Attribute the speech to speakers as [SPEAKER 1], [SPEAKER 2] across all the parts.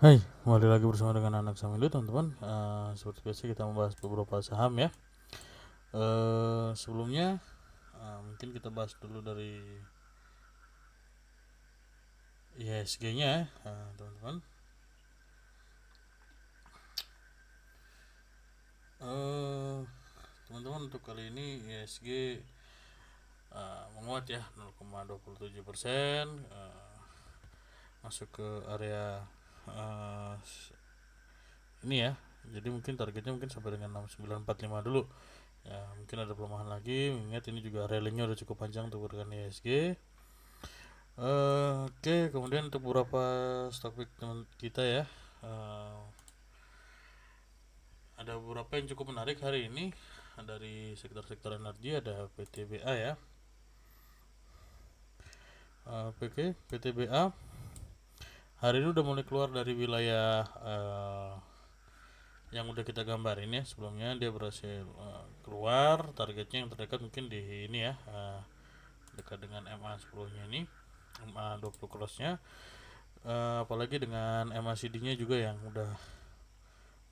[SPEAKER 1] Hai, kembali lagi bersama dengan anak Samilu teman-teman. Seperti biasa kita membahas beberapa saham ya. Sebelumnya mungkin kita bahas dulu dari IHSG-nya ya, teman-teman. Teman-teman untuk kali ini IHSG menguat ya 0,27%, masuk ke area ini ya. Jadi mungkin targetnya mungkin sampai dengan 6945 dulu. Ya, mungkin ada pelemahan lagi. Mengingat ini juga railingnya udah cukup panjang untuk pergerakan IHSG. Oke, kemudian untuk beberapa stock pick teman kita ya, ada beberapa yang cukup menarik hari ini dari sektor-sektor energi. Ada PTBA ya, PTBA hari ini udah mulai keluar dari wilayah yang udah kita gambarin ya. Sebelumnya dia berhasil keluar, targetnya yang terdekat mungkin di ini ya, dekat dengan MA10 nya ini, MA20 cross-nya. Apalagi dengan MACD-nya juga yang udah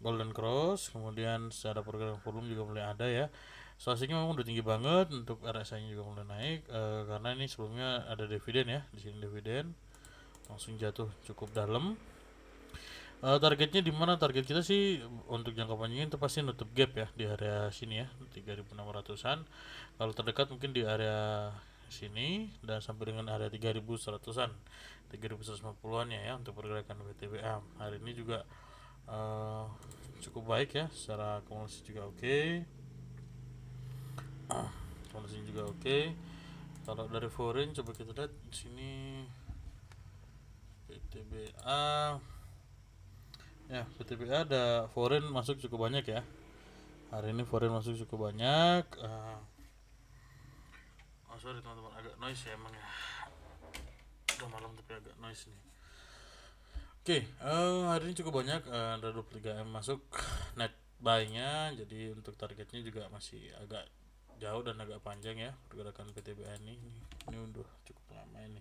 [SPEAKER 1] golden cross. Kemudian secara pergerakan volume juga mulai ada ya. Stochasticnya memang udah tinggi banget, untuk RSI-nya juga mulai naik karena ini sebelumnya ada dividen ya, di sini dividen langsung jatuh cukup dalam. Targetnya di mana? Target kita sih untuk jangka panjang itu pasti nutup gap ya di area sini ya, 3600-an. Kalau terdekat mungkin di area sini dan sampai dengan area 3100-an, 3150-an ya untuk pergerakan WTBA. Hari ini juga cukup baik ya, secara akumulasi juga oke. Akumulasinya juga oke. Kalau dari foreign coba kita lihat di sini PTBA. Ya, PTBA ada foreign masuk cukup banyak ya. Hari ini foreign masuk cukup banyak. Oh sorry teman-teman, agak noise ya emang ya. Udah malam tapi agak noise nih. Oke, hari ini cukup banyak, ada 23M masuk net buy-nya. Jadi untuk targetnya juga masih agak jauh dan agak panjang ya pergerakan PTBA ini. Ini udah cukup lama ini.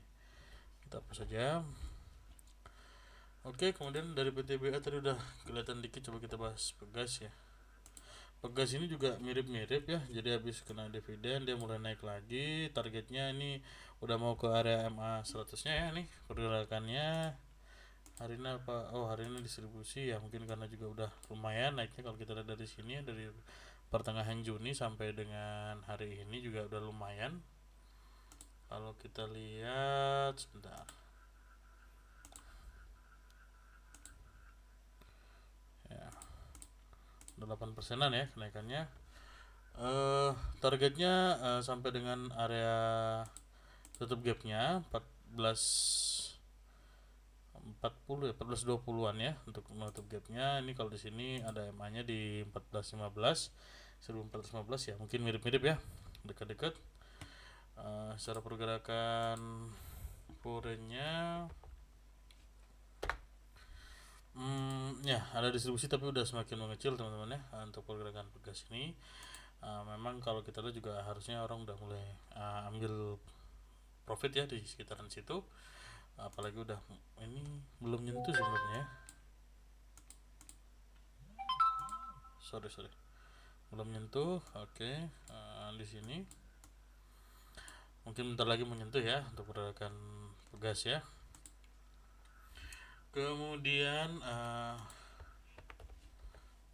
[SPEAKER 1] Kita hapus saja. Oke, kemudian dari PTBA tadi udah kelihatan dikit, coba kita bahas Pegas ya. Pegas ini juga mirip-mirip ya. Jadi habis kena dividen dia mulai naik lagi. Targetnya ini udah mau ke area MA 100-nya ya nih pergerakannya. Hari ini apa? Oh, hari ini distribusi ya, mungkin karena juga udah lumayan naiknya. Kalau kita lihat dari sini ya, dari pertengahan Juni sampai dengan hari ini juga udah lumayan. Kalau kita lihat sebentar ya, 8%-an ya kenaikannya. Targetnya sampai dengan area tutup gapnya 1440 ya, 1420-an ya untuk menutup gapnya. Ini kalau di sini ada MA-nya di 1415, 1415 ya, mungkin mirip-mirip ya, dekat-dekat. Secara pergerakan foreign-nya ya ada distribusi tapi udah semakin mengecil teman-teman ya untuk pergerakan Pegas ini. Memang kalau kita lihat juga harusnya orang udah mulai ambil profit ya di sekitaran situ, apalagi udah ini belum nyentuh sebenarnya. Sorry belum nyentuh. Oke, di sini mungkin bentar lagi menyentuh ya untuk pergerakan Pegas ya. Kemudian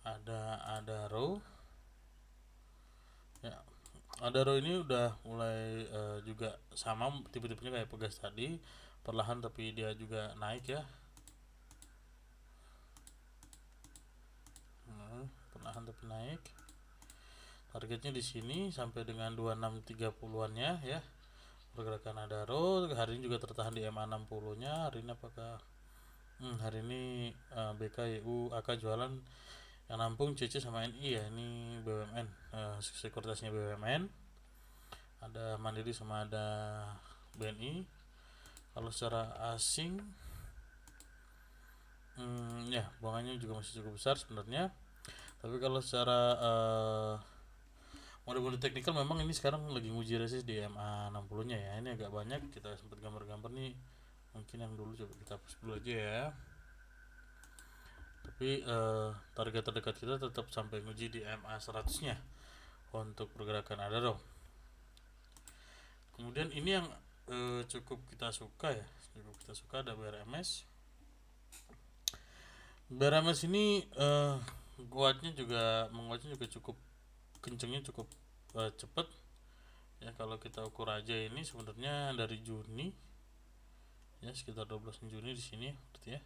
[SPEAKER 1] ada Adaro ya. Adaro ini udah mulai juga sama tipe-tipenya kayak Pegas tadi, perlahan tapi dia juga naik ya. Perlahan tapi naik. Targetnya di sini sampai dengan 2630-an-nya ya. Pergerakan Adaro hari ini juga tertahan di MA 60-nya. Hari ini apakah hari ini BKYU AK jualan yang nampung CC sama NI ya. Ini BUMN, sekuritasnya BUMN. Ada Mandiri sama ada BNI. Kalau secara asing ya buangannya juga masih cukup besar sebenarnya. Tapi kalau secara mode-mode teknikal memang ini sekarang lagi nguji resist di MA 60-nya ya. Ini agak banyak, kita sempat gambar-gambar nih. Mungkin yang dulu coba kita hapus dulu aja ya. Tapi target terdekat kita tetap sampai nguji di MA 100 nya untuk pergerakan ADARO. Kemudian ini yang cukup kita suka ya, cukup kita suka ada BRMS. BRMS ini menguatnya juga cukup kencengnya, cukup cepat ya. Kalau kita ukur aja ini sebenarnya dari Juni ya, sekitar 12 Juni di sini berarti ya,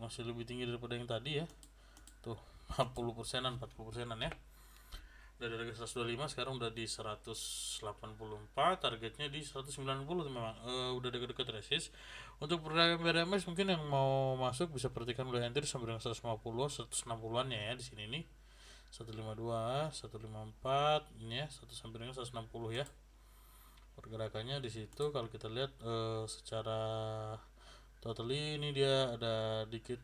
[SPEAKER 1] masih lebih tinggi daripada yang tadi ya, tuh 40%-an ya. Dari harga 125 sekarang udah di 184, targetnya di 190 memang udah dekat-dekat resist. Untuk perdagangan BRMS mungkin yang mau masuk bisa perhatikan wilayah entry sampai dengan 150, 160-an ya di sini nih. 152, 154 ini ya, 1 sampai dengan 160 ya. Pergerakannya di situ kalau kita lihat secara totally ini dia ada dikit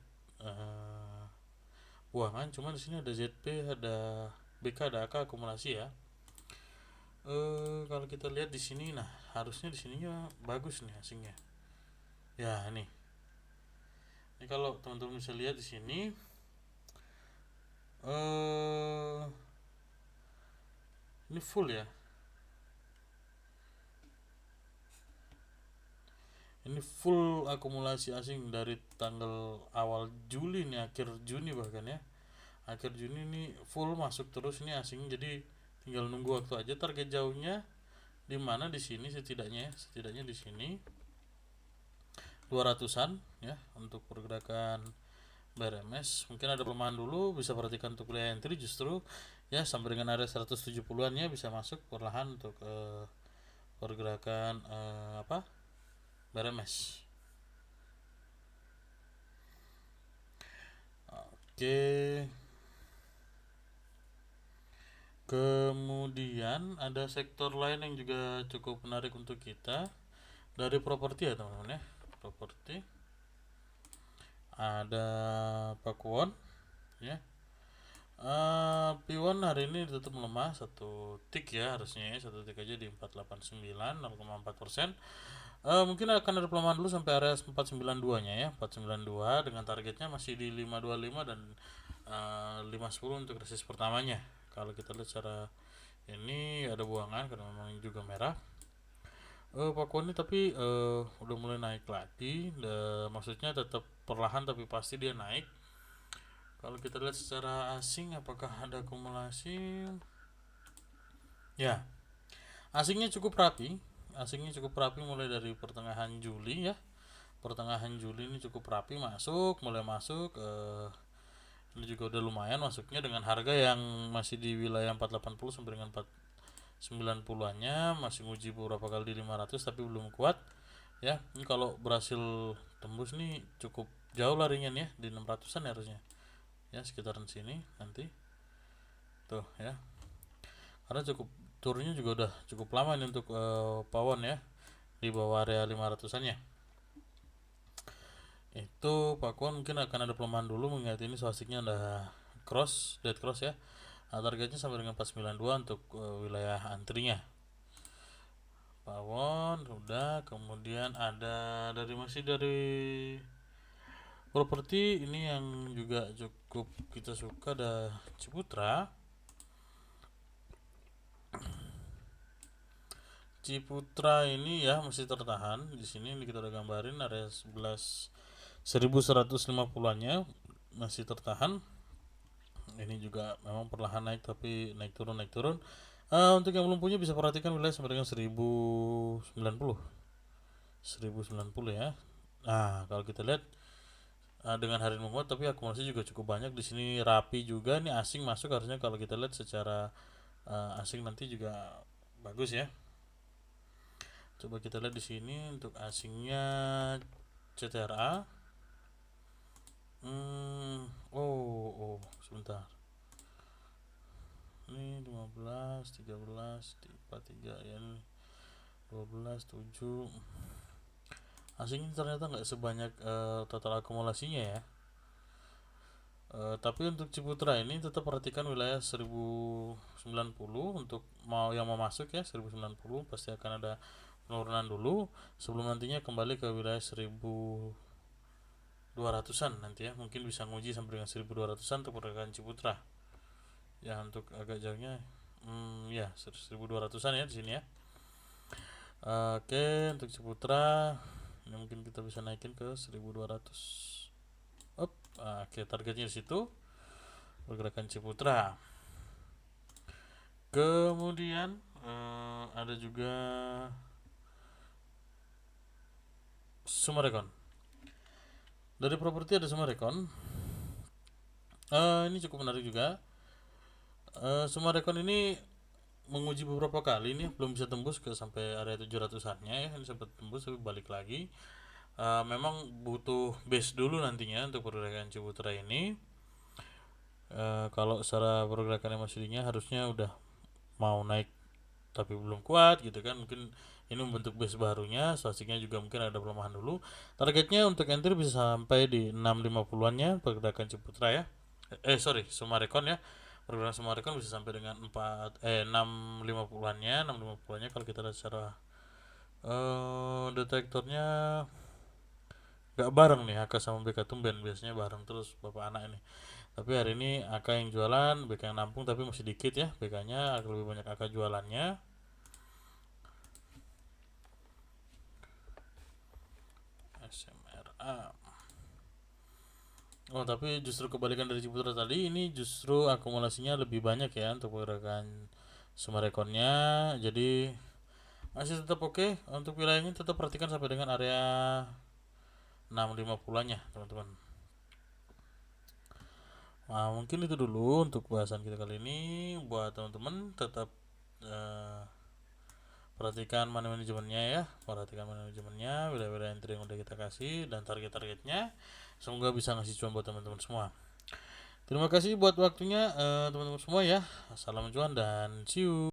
[SPEAKER 1] buangan, cuman di sini ada ZP, ada BK, ada AK akumulasi ya. Kalau kita lihat di sini, nah harusnya di sininya bagus nih asingnya. Ya ini kalau teman-teman bisa lihat di sini, ini full ya. Ini full akumulasi asing dari tanggal awal Juli nih, akhir Juni bahkan ya. Akhir Juni ini full masuk terus ini asing, jadi tinggal nunggu waktu aja. Target jauhnya di mana di sini setidaknya di sini 200-an ya untuk pergerakan BRMS. Mungkin ada pelemahan dulu, bisa perhatikan untuk wilayah entry justru ya sampai dengan area 170-an ya, bisa masuk perlahan untuk pergerakan BRMS. Oke. Kemudian ada sektor lain yang juga cukup menarik untuk kita dari properti ya teman-teman ya. Properti ada Pakuwon ya. P1 hari ini tetap melemah satu tik ya, harusnya ya satu tik aja di 489 0,4%. Mungkin akan ada pelemahan dulu sampai area 492 nya ya, 492 dengan targetnya masih di 525 dan 510 untuk resist pertamanya. Kalau kita lihat secara ini ada buangan karena memang juga merah. Pakuan ini tapi udah mulai naik lagi, maksudnya tetap perlahan tapi pasti dia naik. Kalau kita lihat secara asing apakah ada akumulasi? Ya, asingnya cukup rapi. Mulai dari pertengahan Juli ya. Pertengahan Juli ini cukup rapi mulai masuk. Ini juga udah lumayan masuknya dengan harga yang masih di wilayah 480 sampai dengan 490-annya, masih nguji beberapa kali di 500 tapi belum kuat ya. Ini kalau berhasil tembus nih cukup jauh larinya nih ya, di 600-an harusnya ya, sekitaran sini nanti tuh ya, karena turunnya juga udah cukup lama nih untuk pawon ya, di bawah area 500-an ya. Itu Pakuan mungkin akan ada pelemahan dulu mengingat ini sosiknya ada dead cross ya. Targetnya sampai dengan 492 untuk wilayah antrinya. Pawon udah, kemudian ada masih dari properti ini yang juga cukup kita suka, ada Ciputra. Ciputra ini ya masih tertahan di sini, ini kita udah gambarin area 1150-nya masih tertahan. Ini juga memang perlahan naik tapi naik turun. Untuk yang belum punya bisa perhatikan wilayah sampai dengan 1090 ya. Nah kalau kita lihat dengan harian menguat tapi akumulasi juga cukup banyak di sini, rapi juga nih. Asing masuk harusnya kalau kita lihat secara asing nanti juga bagus ya. Coba kita lihat di sini untuk asingnya CTRA. Sebentar. Ini 15, 13, 43 ya, 12, 7. Asing ternyata nggak sebanyak total akumulasinya ya. Tapi untuk Ciputra ini tetap perhatikan wilayah 1090 untuk yang mau masuk ya, 1090 pasti akan ada penurunan dulu sebelum nantinya kembali ke wilayah 1000 200-an nanti ya, mungkin bisa nguji sampai dengan 1200-an untuk pergerakan Ciputra ya. Untuk agak jauhnya ya 1200-an ya di sini ya. Oke, untuk Ciputra ini mungkin kita bisa naikin ke 1200. Oke, targetnya di situ pergerakan Ciputra. Kemudian ada juga Summarecon. Dari properti ada Summarecon. Ini cukup menarik juga. Summarecon ini menguji beberapa kali nih, belum bisa tembus ke sampai area 700-annya ya. Ini sempat tembus tapi balik lagi. Memang butuh base dulu nantinya untuk pergerakan Ciputra ini. Kalau secara pergerakan MACD-nya harusnya udah mau naik tapi belum kuat gitu kan, mungkin ini membentuk base barunya. Stochasticnya juga mungkin ada pelemahan dulu. Targetnya untuk entry bisa sampai di 650-annya pergerakan Ciputra ya. Summarecon ya. Pergerakan Summarecon bisa sampai dengan 650-annya. 650-annya kalau kita lihat secara detektornya gak bareng nih AK sama BK tumben, biasanya bareng terus bapak anak ini. Tapi hari ini AK yang jualan, BK yang nampung, tapi masih dikit ya BK nya, lebih banyak AK jualannya. SMRA. Oh, tapi justru kebalikan dari Ciputra tadi, ini justru akumulasinya lebih banyak ya untuk pergerakan Summareconnya. Jadi masih tetap oke. Untuk wilayahnya tetap perhatikan sampai dengan area 650-nya teman-teman. Nah, mungkin itu dulu untuk bahasan kita kali ini. Buat teman-teman tetap perhatikan manajemennya ya, perhatikan manajemennya, wilayah-wilayah entry yang udah kita kasih dan target-targetnya. Semoga bisa ngasih cuan buat teman-teman semua. Terima kasih buat waktunya teman-teman semua ya. Salam cuan dan see you.